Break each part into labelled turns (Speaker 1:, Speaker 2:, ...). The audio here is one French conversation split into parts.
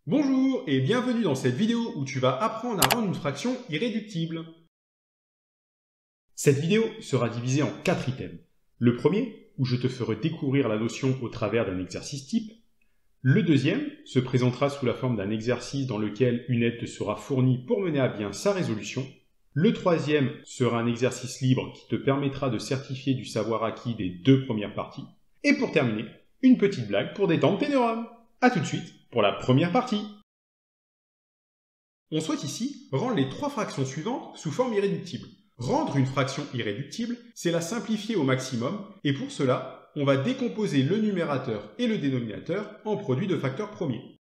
Speaker 1: Bonjour et bienvenue dans cette vidéo où tu vas apprendre à rendre une fraction irréductible. Cette vidéo sera divisée en 4 items. Le premier, où je te ferai découvrir la notion au travers d'un exercice type. Le deuxième se présentera sous la forme d'un exercice dans lequel une aide te sera fournie pour mener à bien sa résolution. Le troisième sera un exercice libre qui te permettra de certifier du savoir acquis des 2 premières parties. Et pour terminer, une petite blague pour détendre tes neurones. A tout de suite pour la première partie. On souhaite ici rendre les 3 fractions suivantes sous forme irréductible. Rendre une fraction irréductible, c'est la simplifier au maximum, et pour cela, on va décomposer le numérateur et le dénominateur en produits de facteurs premiers.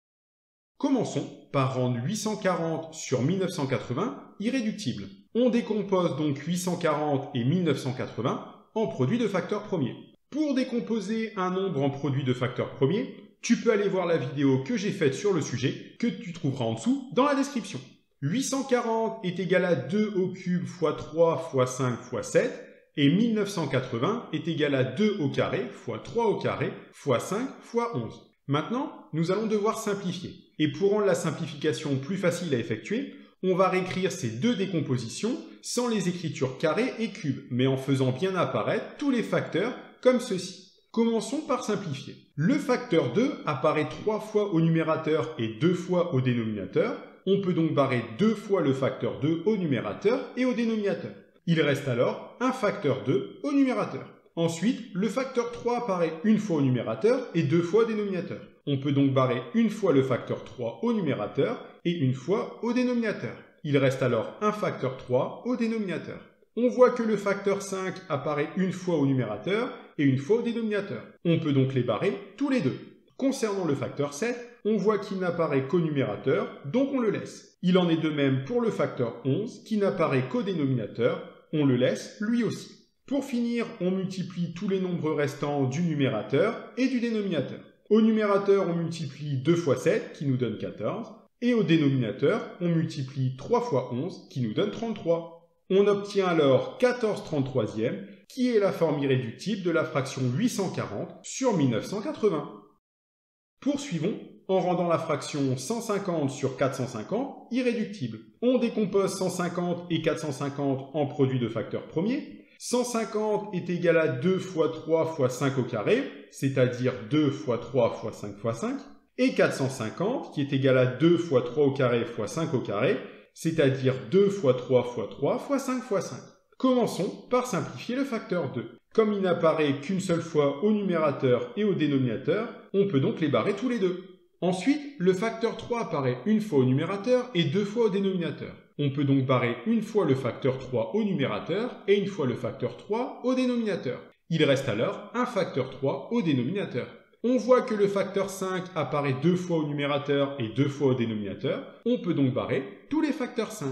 Speaker 1: Commençons par rendre 840 sur 1980 irréductible. On décompose donc 840 et 1980 en produits de facteurs premiers. Pour décomposer un nombre en produits de facteurs premiers, tu peux aller voir la vidéo que j'ai faite sur le sujet, que tu trouveras en dessous dans la description. 840 est égal à 2 au cube fois 3 fois 5 fois 7, et 1980 est égal à 2 au carré fois 3 au carré fois 5 fois 11. Maintenant, nous allons devoir simplifier. Et pour rendre la simplification plus facile à effectuer, on va réécrire ces 2 décompositions sans les écritures carré et cube, mais en faisant bien apparaître tous les facteurs comme ceci. Commençons par simplifier. Le facteur 2 apparaît 3 fois au numérateur et 2 fois au dénominateur. On peut donc barrer 2 fois le facteur 2 au numérateur et au dénominateur. Il reste alors un facteur 2 au numérateur. Ensuite, le facteur 3 apparaît une fois au numérateur et 2 fois au dénominateur. On peut donc barrer une fois le facteur 3 au numérateur et une fois au dénominateur. Il reste alors un facteur 3 au dénominateur. On voit que le facteur 5 apparaît une fois au numérateur et une fois au dénominateur. On peut donc les barrer tous les deux. Concernant le facteur 7, on voit qu'il n'apparaît qu'au numérateur, donc on le laisse. Il en est de même pour le facteur 11, qui n'apparaît qu'au dénominateur, on le laisse lui aussi. Pour finir, on multiplie tous les nombres restants du numérateur et du dénominateur. Au numérateur, on multiplie 2 fois 7, qui nous donne 14, et au dénominateur, on multiplie 3 fois 11, qui nous donne 33. On obtient alors 14/33e, qui est la forme irréductible de la fraction 840 sur 1980. Poursuivons en rendant la fraction 150 sur 450 irréductible. On décompose 150 et 450 en produits de facteurs premiers. 150 est égal à 2 fois 3 fois 5 au carré, c'est-à-dire 2 fois 3 fois 5 fois 5. Et 450 qui est égal à 2 fois 3 au carré fois 5 au carré, c'est-à-dire 2 fois 3 fois 3 fois 5 fois 5. Commençons par simplifier le facteur 2. Comme il n'apparaît qu'une seule fois au numérateur et au dénominateur, on peut donc les barrer tous les deux. Ensuite, le facteur 3 apparaît une fois au numérateur et 2 fois au dénominateur. On peut donc barrer une fois le facteur 3 au numérateur et une fois le facteur 3 au dénominateur. Il reste alors un facteur 3 au dénominateur. On voit que le facteur 5 apparaît 2 fois au numérateur et 2 fois au dénominateur. On peut donc barrer tous les facteurs 5.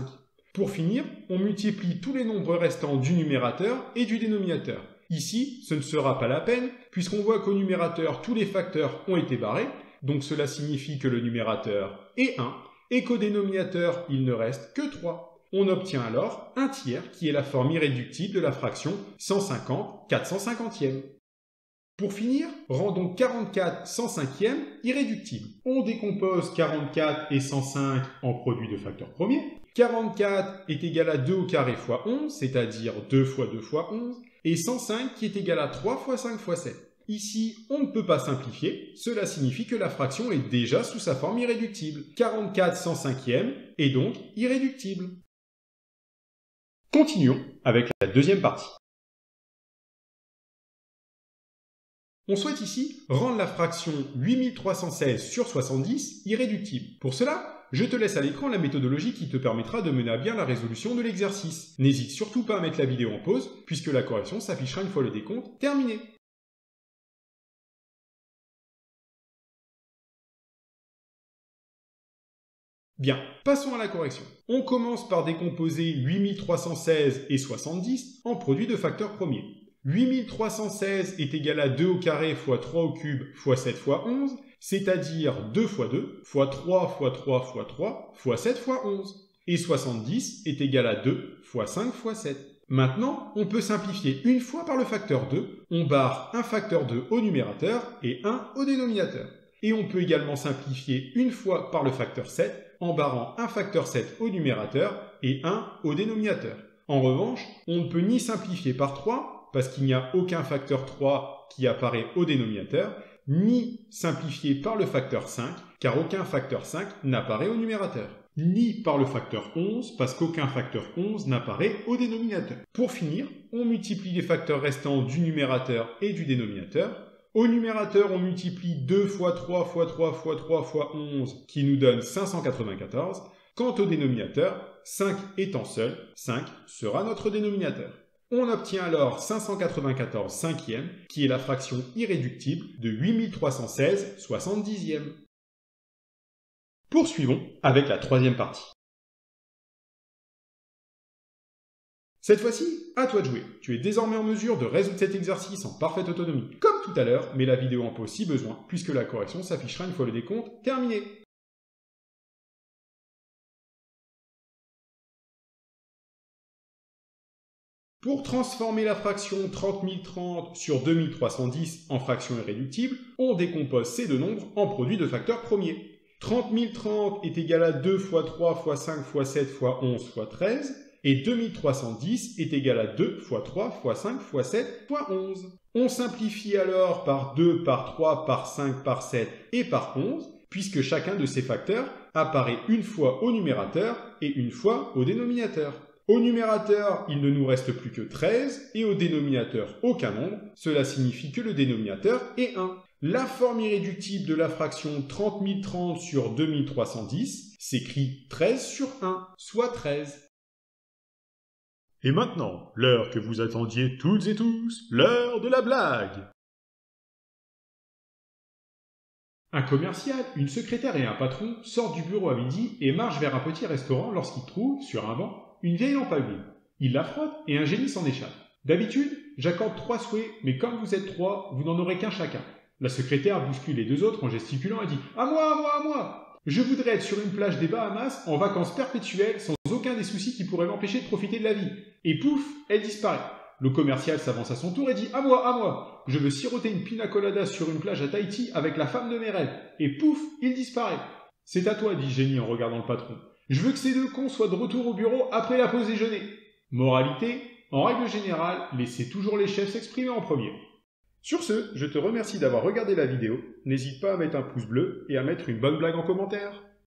Speaker 1: Pour finir, on multiplie tous les nombres restants du numérateur et du dénominateur. Ici, ce ne sera pas la peine, puisqu'on voit qu'au numérateur, tous les facteurs ont été barrés, donc cela signifie que le numérateur est 1, et qu'au dénominateur, il ne reste que 3. On obtient alors un tiers, qui est la forme irréductible de la fraction 150 450e. Pour finir, rendons 44 105e irréductible. On décompose 44 et 105 en produits de facteurs premiers. 44 est égal à 2 au carré fois 11, c'est-à-dire 2 fois 2 fois 11, et 105 qui est égal à 3 fois 5 fois 7. Ici, on ne peut pas simplifier, cela signifie que la fraction est déjà sous sa forme irréductible. 44 105e est donc irréductible. Continuons avec la deuxième partie. On souhaite ici rendre la fraction 8316 sur 70 irréductible. Pour cela, je te laisse à l'écran la méthodologie qui te permettra de mener à bien la résolution de l'exercice. N'hésite surtout pas à mettre la vidéo en pause, puisque la correction s'affichera une fois le décompte terminé. Bien, passons à la correction. On commence par décomposer 8316 et 70 en produits de facteurs premiers. 8316 est égal à 2 au carré fois 3 au cube fois 7 fois 11, c'est-à-dire 2 fois 2 fois 3 fois 3 fois 3 fois 7 fois 11. Et 70 est égal à 2 fois 5 fois 7. Maintenant, on peut simplifier une fois par le facteur 2. On barre un facteur 2 au numérateur et 1 au dénominateur. Et on peut également simplifier une fois par le facteur 7 en barrant un facteur 7 au numérateur et 1 au dénominateur. En revanche, on ne peut ni simplifier par 3, parce qu'il n'y a aucun facteur 3 qui apparaît au dénominateur, ni simplifier par le facteur 5, car aucun facteur 5 n'apparaît au numérateur. Ni par le facteur 11, parce qu'aucun facteur 11 n'apparaît au dénominateur. Pour finir, on multiplie les facteurs restants du numérateur et du dénominateur. Au numérateur, on multiplie 2 fois 3 fois 3 fois 3 fois 11, qui nous donne 594. Quant au dénominateur, 5 étant seul, 5 sera notre dénominateur. On obtient alors 594 cinquièmes, qui est la fraction irréductible de 8316 soixante-dixièmes. Poursuivons avec la troisième partie. Cette fois-ci, à toi de jouer. Tu es désormais en mesure de résoudre cet exercice en parfaite autonomie, comme tout à l'heure, mais la vidéo en pause si besoin, puisque la correction s'affichera une fois le décompte terminé. Pour transformer la fraction 30 030 sur 2310 en fraction irréductible, on décompose ces deux nombres en produit de facteurs premiers. 30 030 est égal à 2 fois 3 fois 5 fois 7 fois 11 fois 13, et 2310 est égal à 2 fois 3 fois 5 fois 7 fois 11. On simplifie alors par 2, par 3, par 5, par 7 et par 11, puisque chacun de ces facteurs apparaît une fois au numérateur et une fois au dénominateur. Au numérateur, il ne nous reste plus que 13, et au dénominateur, aucun nombre. Cela signifie que le dénominateur est 1. La forme irréductible de la fraction 30 030 sur 2310 s'écrit 13 sur 1, soit 13.
Speaker 2: Et maintenant, l'heure que vous attendiez toutes et tous, l'heure de la blague.
Speaker 1: Un commercial, une secrétaire et un patron sortent du bureau à midi et marchent vers un petit restaurant lorsqu'ils trouvent, sur un banc, une vieille lampe à huile. Ils la frottent et un génie s'en échappe. D'habitude, j'accorde 3 souhaits, mais comme vous êtes 3, vous n'en aurez qu'un chacun. La secrétaire bouscule les deux autres en gesticulant et dit « À moi, à moi, à moi ! Je voudrais être sur une plage des Bahamas en vacances perpétuelles sans aucun des soucis qui pourraient m'empêcher de profiter de la vie. » Et pouf, elle disparaît. Le commercial s'avance à son tour et dit « À moi, à moi ! Je veux siroter une pina colada sur une plage à Tahiti avec la femme de mes rêves. » Et pouf, il disparaît. « C'est à toi, dit Génie en regardant le patron. Je veux que ces deux cons soient de retour au bureau après la pause déjeuner. » Moralité, en règle générale, laissez toujours les chefs s'exprimer en premier. Sur ce, je te remercie d'avoir regardé la vidéo. N'hésite pas à mettre un pouce bleu et à mettre une bonne blague en commentaire.